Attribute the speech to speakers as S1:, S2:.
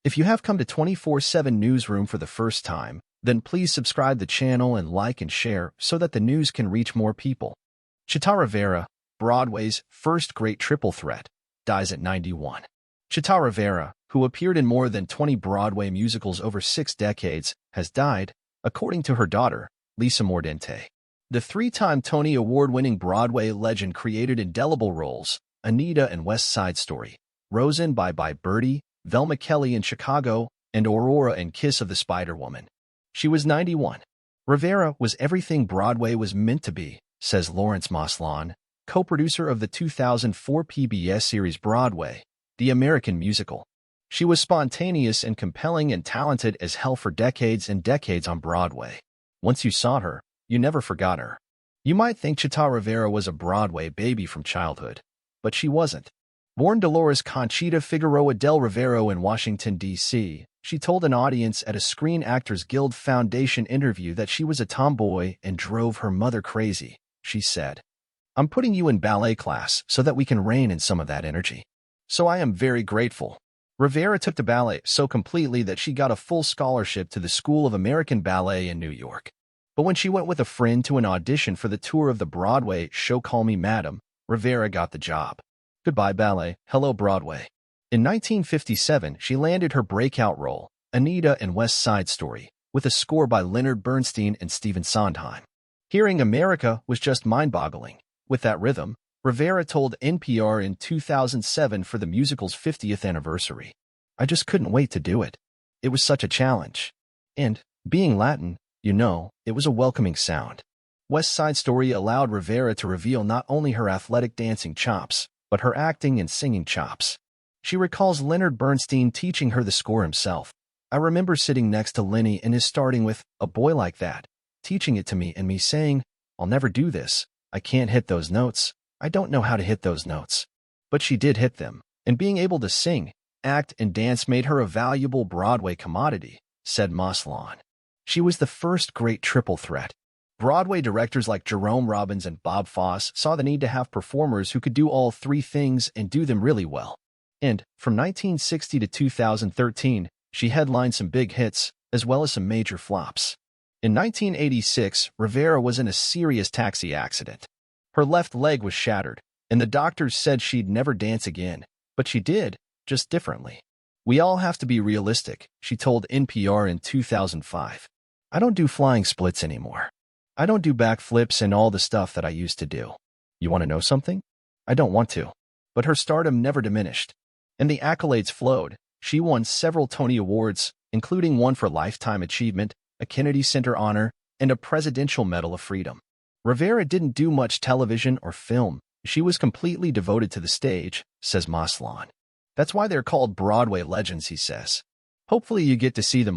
S1: If you have come to 24/7 Newsroom for the first time, then please subscribe the channel and like and share so that the news can reach more people. Chita Rivera, Broadway's first great triple threat, dies at 91. Chita Rivera, who appeared in more than 20 Broadway musicals over 6 decades, has died, according to her daughter, Lisa Mordente. The three-time Tony Award-winning Broadway legend created indelible roles, Anita in West Side Story, Rose in Bye Bye Birdie, Velma Kelly in Chicago, and Aurora in Kiss of the Spiderwoman. She was 91. Rivera was everything Broadway was meant to be, says Laurence Maslon, co-producer of the 2004 PBS series Broadway, the American musical. She was spontaneous and compelling and talented as hell for decades and decades on Broadway. Once you saw her, you never forgot her. You might think Chita Rivera was a Broadway baby from childhood, but she wasn't. Born Dolores Conchita Figueroa del Rivero in Washington, D.C., she told an audience at a Screen Actors Guild Foundation interview that she was a tomboy and drove her mother crazy. She said, "I'm putting you in ballet class so that we can rein in some of that energy. So I am very grateful." Rivera took to ballet so completely that she got a full scholarship to the School of American Ballet in New York. But when she went with a friend to an audition for the tour of the Broadway show Call Me Madam, Rivera got the job. Goodbye Ballet, Hello Broadway. In 1957, she landed her breakout role, Anita in West Side Story, with a score by Leonard Bernstein and Stephen Sondheim. Hearing America was just mind-boggling. With that rhythm, Rivera told NPR in 2007 for the musical's 50th anniversary, "I just couldn't wait to do it. It was such a challenge. And, being Latin, it was a welcoming sound." West Side Story allowed Rivera to reveal not only her athletic dancing chops, but her acting and singing chops. She recalls Leonard Bernstein teaching her the score himself. "I remember sitting next to Lenny and his starting with A Boy Like That, teaching it to me and me saying, 'I'll never do this. I can't hit those notes. I don't know how to hit those notes.' But she did hit them, and being able to sing, act, and dance made her a valuable Broadway commodity," said Maslon. She was the first great triple threat. Broadway directors like Jerome Robbins and Bob Fosse saw the need to have performers who could do all three things and do them really well. And, from 1960 to 2013, she headlined some big hits, as well as some major flops. In 1986, Rivera was in a serious taxi accident. Her left leg was shattered, and the doctors said she'd never dance again, but she did, just differently. "We all have to be realistic," she told NPR in 2005. "I don't do flying splits anymore. I don't do backflips and all the stuff that I used to do. You want to know something? I don't want to." But her stardom never diminished, and the accolades flowed. She won several Tony Awards, including one for Lifetime Achievement, a Kennedy Center honor, and a Presidential Medal of Freedom. Rivera didn't do much television or film. She was completely devoted to the stage, says Maslon. That's why they're called Broadway legends, he says. Hopefully you get to see them